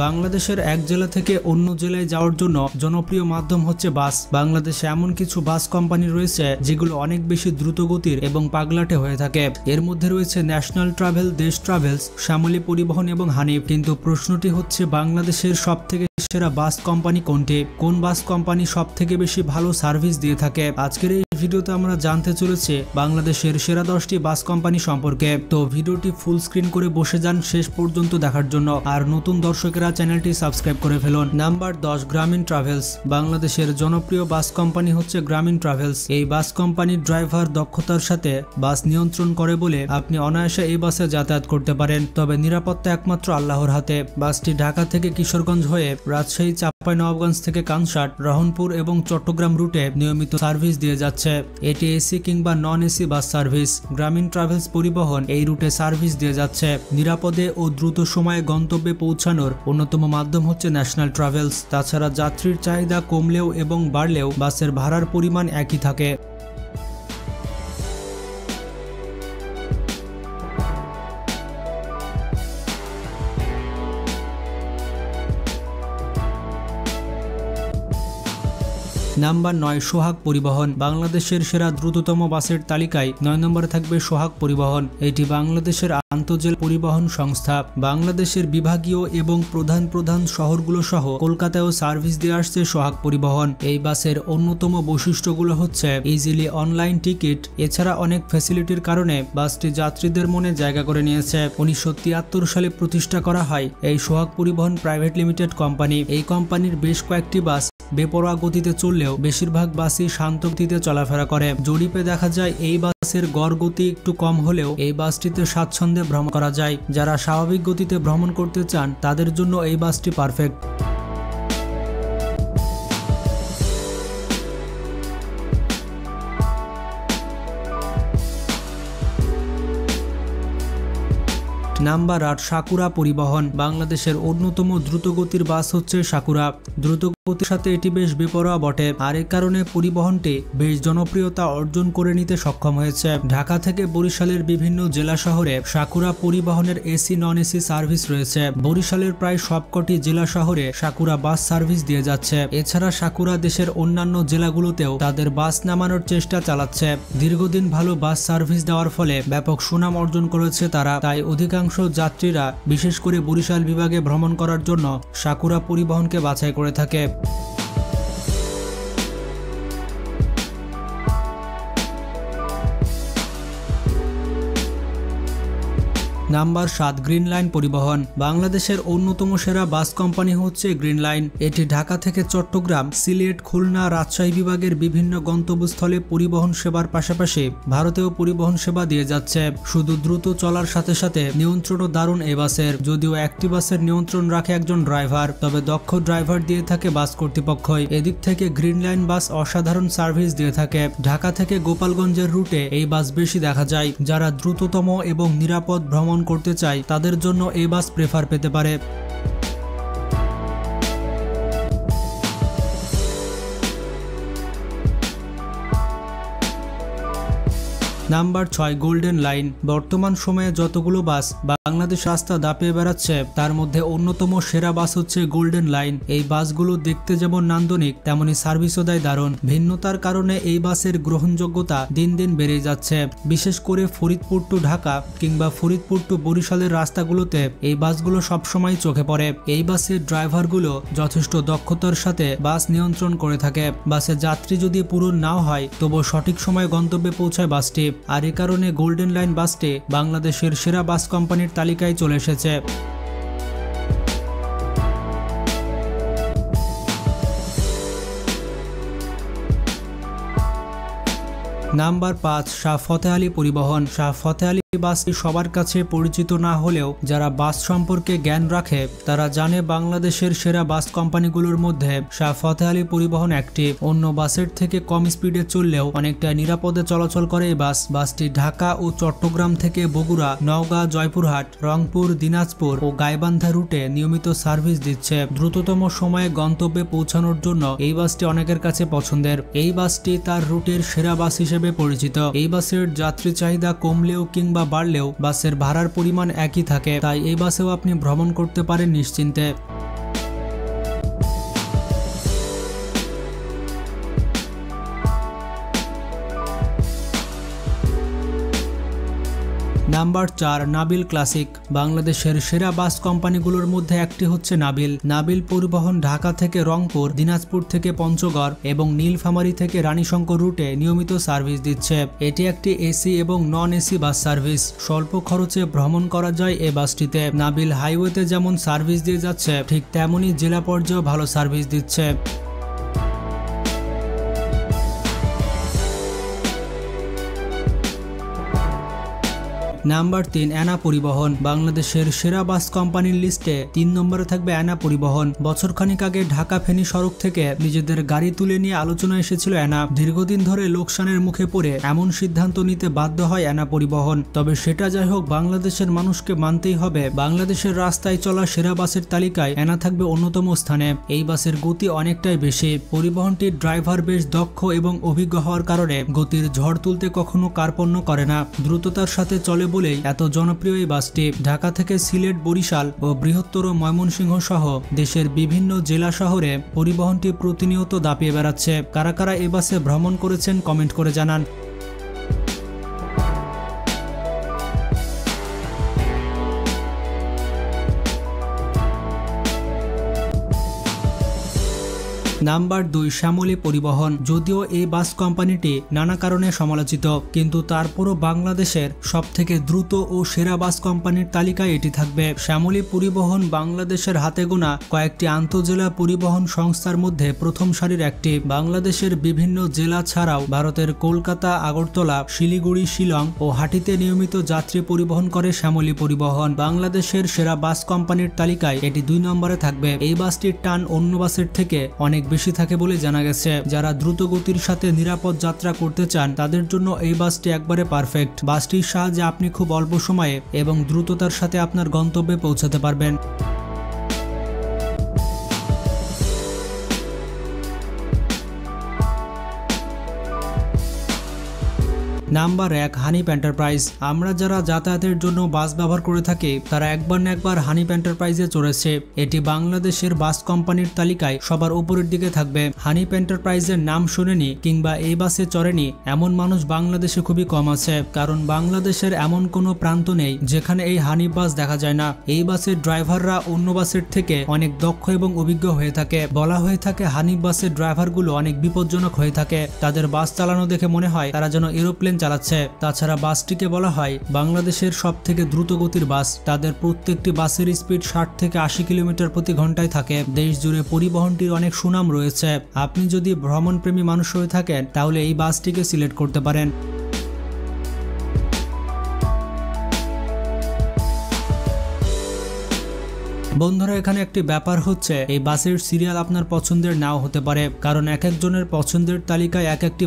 বাংলাদেশের এক জেলা থেকে অন্য জেলায় যাওয়ার জন্য জনপ্রিয় মাধ্যম হচ্ছে বাস। বাংলাদেশে এমন কিছু বাস কোম্পানি রয়েছে যেগুলো অনেক বেশি দ্রুতগতির এবং পাগলাটে হয়ে থাকে। এর মধ্যে রয়েছে ন্যাশনাল ট্রাভেল, দেশ ট্রাভেলস, শ্যামলী পরিবহন এবং হানিফ। কিন্তু প্রশ্নটি হচ্ছে বাংলাদেশের সবথেকে সেরা বাস কোম্পানি কোনটি? কোন বাস কোম্পানি সবথেকে বেশি ভালো সার্ভিস দিয়ে থাকে? আজকের এই ভিডিওতে আমরা জানতে চলেছি বাংলাদেশের সেরা 10টি বাস কোম্পানি সম্পর্কে। তো ভিডিওটি ফুল স্ক্রিন করে বসে যান শেষ পর্যন্ত দেখার জন্য। আর নতুন দর্শকেরা চ্যানেলটি সাবস্ক্রাইব করে ফেলুন। নাম্বার 10, গ্রামীণ ট্রাভেলস। বাংলাদেশের জনপ্রিয় বাস কোম্পানি হচ্ছে গ্রামীণ ট্রাভেলস। এই বাস কোম্পানির ড্রাইভার দক্ষতার সাথে বাস নিয়ন্ত্রণ করে বলে আপনি অনায়াসে এই বাসে যাতায়াত করতে পারেন। তবে নিরাপত্তা একমাত্র আল্লাহর হাতে। বাসটি ঢাকা থেকে কিশোরগঞ্জ হয়ে রাজশাহী, চাঁপাইনবাবগঞ্জ থেকে কানসাট, রহনপুর এবং চট্টগ্রাম রুটে নিয়মিত সার্ভিস দিয়ে যাচ্ছে। এটি এসি কিংবা নন এসি বাস সার্ভিস। গ্রামীণ ট্রাভেলস পরিবহন এই রুটে সার্ভিস দিয়ে যাচ্ছে। নিরাপদে ও দ্রুত সময়ে গন্তব্যে পৌঁছানোর অন্যতম মাধ্যম হচ্ছে ন্যাশনাল ট্রাভেলস। তাছাড়া যাত্রীর চাহিদা কমলেও এবং বাড়লেও বাসের ভাড়ার পরিমাণ একই থাকে। নাম্বার 9, সোহাগ পরিবহন। বাংলাদেশের সেরা দ্রুততম বাসের তালিকায় 9 নম্বরে থাকবে সোহাগ পরিবহন। এটি বাংলাদেশের আন্তঃজেলা পরিবহন সংস্থা। বাংলাদেশের বিভাগীয় এবং প্রধান শহরগুলো সহ কলকাতায়ও সার্ভিস দিয়ে আসছে সোহাগ পরিবহন। এই বাসের অন্যতম বৈশিষ্ট্যগুলো হচ্ছে ইজিলি অনলাইন টিকিট। এছাড়া অনেক ফ্যাসিলিটির কারণে বাসটি যাত্রীদের মনে জায়গা করে নিয়েছে। 1973 সালে প্রতিষ্ঠা করা হয় এই সোহাগ পরিবহন প্রাইভেট লিমিটেড কোম্পানি। এই কোম্পানির বেশ কয়েকটি বাস বেপরোয়া গতিতে চললেও বেশিরভাগ বাসই শান্ত গতিতে চলাফেরা করে। জরিপে দেখা যায় এই বাসের গড় গতি একটু কম হলেও এই বাসটিতে স্বাচ্ছন্দ্যে ভ্রমণ করা যায়। যারা স্বাভাবিক গতিতে ভ্রমণ করতে চান তাদের জন্য এই বাসটি পারফেক্ট। নাম্বার 8, সাকুরা পরিবহন। বাংলাদেশের অন্যতম দ্রুতগতির বাস হচ্ছে সাকুরা। দ্রুতগতির সাথে এটি বেশ বেপরোয়া বটে, আর এ কারণে পরিবহনটি বেশ জনপ্রিয়তা অর্জন করে নিতে সক্ষম হয়েছে। ঢাকা থেকে বরিশালের বিভিন্ন জেলা শহরে সাকুরা পরিবহনের এসি নন এসি সার্ভিস রয়েছে। বরিশালের প্রায় সবকটি জেলা শহরে সাকুরা বাস সার্ভিস দিয়ে যাচ্ছে। এছাড়া সাকুরা দেশের অন্যান্য জেলাগুলোতেও তাদের বাস নামানোর চেষ্টা চালাচ্ছে। দীর্ঘদিন ভালো বাস সার্ভিস দেওয়ার ফলে ব্যাপক সুনাম অর্জন করেছে তারা। তাই অধিকাংশ যাত্রীরা বিশেষ করে বরিশাল বিভাগে ভ্রমণ করার জন্য সাকুরা পরিবহনকে বাছাই করে থাকে। নাম্বার 7, গ্রিন লাইন পরিবহন। বাংলাদেশের অন্যতম সেরা বাস কোম্পানি হচ্ছে গ্রিন লাইন। এটি ঢাকা থেকে চট্টগ্রাম, সিলেট, খুলনা, রাজশাহী বিভাগের বিভিন্ন গন্তব্যস্থলে পরিবহন সেবার পাশাপাশি ভারতেও পরিবহন সেবা দিয়ে যাচ্ছে। শুধু দ্রুত চলার সাথে সাথে নিয়ন্ত্রণও দারুণ এই বাসের। যদিও একটি বাসের নিয়ন্ত্রণ রাখে একজন ড্রাইভার, তবে দক্ষ ড্রাইভার দিয়ে থাকে বাস কর্তৃপক্ষই। এদিক থেকে গ্রিন লাইন বাস অসাধারণ সার্ভিস দিয়ে থাকে। ঢাকা থেকে গোপালগঞ্জের রুটে এই বাস বেশি দেখা যায়। যারা দ্রুততম এবং নিরাপদ ভ্রমণ করতে চাই তাদের জন্য এই বাস প্রেফার পেতে পারে। Number 6, golden line. বর্তমান সময়ে যতগুলো বাস বাংলাদেশ রাস্তা দাপিয়ে বেড়াচ্ছে তার মধ্যে অন্যতম সেরা বাস হচ্ছে গোল্ডেন লাইন। এই বাসগুলো দেখতে যেমন নান্দনিক তেমনি সার্ভিসও দেয় দারুণ। ভিন্নতার কারণে এই বাসের গ্রহণযোগ্যতা দিন দিন বেড়ে যাচ্ছে। বিশেষ করে ফরিদপুর টু ঢাকা কিংবা ফরিদপুর টু বরিশালের রাস্তাগুলোতে এই বাসগুলো সবসময় চোখে পড়ে। এই বাসের ড্রাইভারগুলো যথেষ্ট দক্ষতার সাথে বাস নিয়ন্ত্রণ করে থাকে। বাসে যাত্রী যদি পূরণ নাও হয় তবুও সঠিক সময়ে গন্তব্যে পৌঁছায় বাসটি। আর এ কারণে গোল্ডেন লাইন বাসটি বাংলাদেশের সেরা বাস কোম্পানির তালিকায় চলে এসেছে। নাম্বার 5, শাহ ফতেহ আলী পরিবহন। শাহ ফতেহ আলী বাসটি সবার কাছে পরিচিত না হলেও যারা বাস সম্পর্কে জ্ঞান রাখে তারা জানে বাংলাদেশের সেরা বাস কোম্পানিগুলোর মধ্যে শাহ ফতেহ আলী পরিবহন একটি। অন্য বাসের থেকে কম স্পিডে চললেও অনেকটা নিরাপদে চলাচল করে এই বাসটি ঢাকা ও চট্টগ্রাম থেকে বগুড়া, নওগাঁ, জয়পুরহাট, রংপুর, দিনাজপুর ও গাইবান্ধা রুটে নিয়মিত সার্ভিস দিচ্ছে। দ্রুততম সময়ে গন্তব্যে পৌঁছানোর জন্য এই বাসটি অনেকের কাছে পছন্দের। এই বাসটি তার রুটের সেরা বাস হিসেবে পরিচিত। এই বাসের যাত্রী চাহিদা কমলেও কিংবা বাড়লেও বাসের ভাড়ার পরিমাণ একই থাকে, তাই এই বাসেও আপনি ভ্রমণ করতে পারেন নিশ্চিন্তে। Number 4, Nabil classic. বাংলাদেশের সেরা বাস কোম্পানিগুলোর মধ্যে একটি হচ্ছে নাবিল। নাবিল পরিবহন ঢাকা থেকে রংপুর, দিনাজপুর থেকে পঞ্চগড় এবং নীলফামারী থেকে রানীশঙ্কর রুটে নিয়মিত সার্ভিস দিচ্ছে। এটি একটি এসি এবং নন এসি বাস সার্ভিস। স্বল্প খরচে ভ্রমণ করা যায় এই বাসটিতে। নাবিল হাইওয়েতে যেমন সার্ভিস দিয়ে যাচ্ছে, ঠিক তেমনই জেলা পর্যায়েও ভালো সার্ভিস দিচ্ছে। নাম্বার 3, অ্যানা পরিবহন। বাংলাদেশের সেরা বাস কোম্পানির লিস্টে 3 নম্বরে থাকবে অ্যানা পরিবহন। বছরখানিক আগে ঢাকা ফেনী সড়ক থেকে নিজেদের গাড়ি তুলে নিয়ে আলোচনা এসেছিল অ্যানা। দীর্ঘদিন ধরে লোকসানের মুখে পড়ে এমন সিদ্ধান্ত নিতে বাধ্য হয় অ্যানা পরিবহন। তবে সেটা যাই হোক, বাংলাদেশের মানুষকে মানতেই হবে, বাংলাদেশের রাস্তায় চলা সেরা বাসের তালিকায় অ্যানা থাকবে অন্যতম স্থানে। এই বাসের গতি অনেকটাই বেশি। পরিবহনটির ড্রাইভার বেশ দক্ষ এবং অভিজ্ঞ হওয়ার কারণে গতির ঝড় তুলতে কখনো কার্পণ্য করে না। দ্রুততার সাথে চলে বলেই এত জনপ্রিয় এই বাসটি। ঢাকা থেকে সিলেট, বরিশাল ও বৃহত্তর ময়মনসিংহ সহ দেশের বিভিন্ন জেলা শহরে পরিবহনটি প্রতিনিয়ত দাপিয়ে বেড়াচ্ছে। কারা কারা এই বাসে ভ্রমণ করেছেন কমেন্ট করে জানান। নাম্বার 2, শ্যামলী পরিবহন। যদিও এই বাস কোম্পানিটি নানা কারণে সমালোচিত, কিন্তু তারপরও বাংলাদেশের সবথেকে দ্রুত ও সেরা বাস কোম্পানির তালিকায় এটি থাকবে। শ্যামলী পরিবহন বাংলাদেশের হাতে গোনা কয়েকটি আন্তঃজেলা পরিবহন সংস্থার মধ্যে প্রথম সারির একটি। বাংলাদেশের বিভিন্ন জেলা ছাড়াও ভারতের কলকাতা, আগরতলা, শিলিগুড়ি, শিলং ও হাটিতে নিয়মিত যাত্রী পরিবহন করে শ্যামলী পরিবহন। বাংলাদেশের সেরা বাস কোম্পানির তালিকায় এটি 2 নম্বরে থাকবে। এই বাসটির টান অন্য বাসের থেকে অনেক বেশি থাকে বলে জানা গেছে। যারা দ্রুত গতির সাথে নিরাপদ যাত্রা করতে চান তাদের জন্য এই বাসটি একবারে পারফেক্ট। বাসটির সাহায্যে আপনি খুব অল্প সময়ে এবং দ্রুততার সাথে আপনার গন্তব্যে পৌঁছাতে পারবেন। Number 1, Hanif enterprise. আমরা যারা যাতায়াতের জন্য বাস ব্যবহার করে থাকি তারা একবার না একবার হানিফ এন্টারপ্রাইজে চড়েছে। এটি বাংলাদেশের বাস কোম্পানির তালিকায় সবার উপরের দিকে থাকবে। হানিফ এন্টারপ্রাইজের নাম শুনেনি কিংবা এই বাসে চড়েনি এমন মানুষ বাংলাদেশে খুবই কম আছে, কারণ বাংলাদেশের এমন কোনো প্রান্ত নেই যেখানে এই হানিফ বাস দেখা যায় না। এই বাসের ড্রাইভাররা অন্য বাসের থেকে অনেক দক্ষ এবং অভিজ্ঞ হয়ে থাকে। বলা হয়ে থাকে হানিফ বাসের ড্রাইভারগুলো অনেক বিপজ্জনক হয়ে থাকে। তাদের বাস চালানো দেখে মনে হয় তারা যেন এরোপ্লেন চালাচ্ছে। তাছাড়া বাসটিকে বলা হয় বাংলাদেশের সব থেকে দ্রুত গতির বাস। তাদের প্রত্যেকটি বাসের স্পিড 60 থেকে 80 কিলোমিটার প্রতি ঘন্টায় থাকে। দেশ জুড়ে পরিবহনটির অনেক সুনাম রয়েছে। আপনি যদি ভ্রমণপ্রেমী মানুষ হয়ে থাকেন তাহলে এই বাসটিকে সিলেক্ট করতে পারেন। বন্ধুরা, এখানে একটি ব্যাপার হচ্ছে এই বাসের সিরিয়াল আপনার পছন্দের নাও হতে পারে, কারণ এক একজনের পছন্দের তালিকায় এক একটি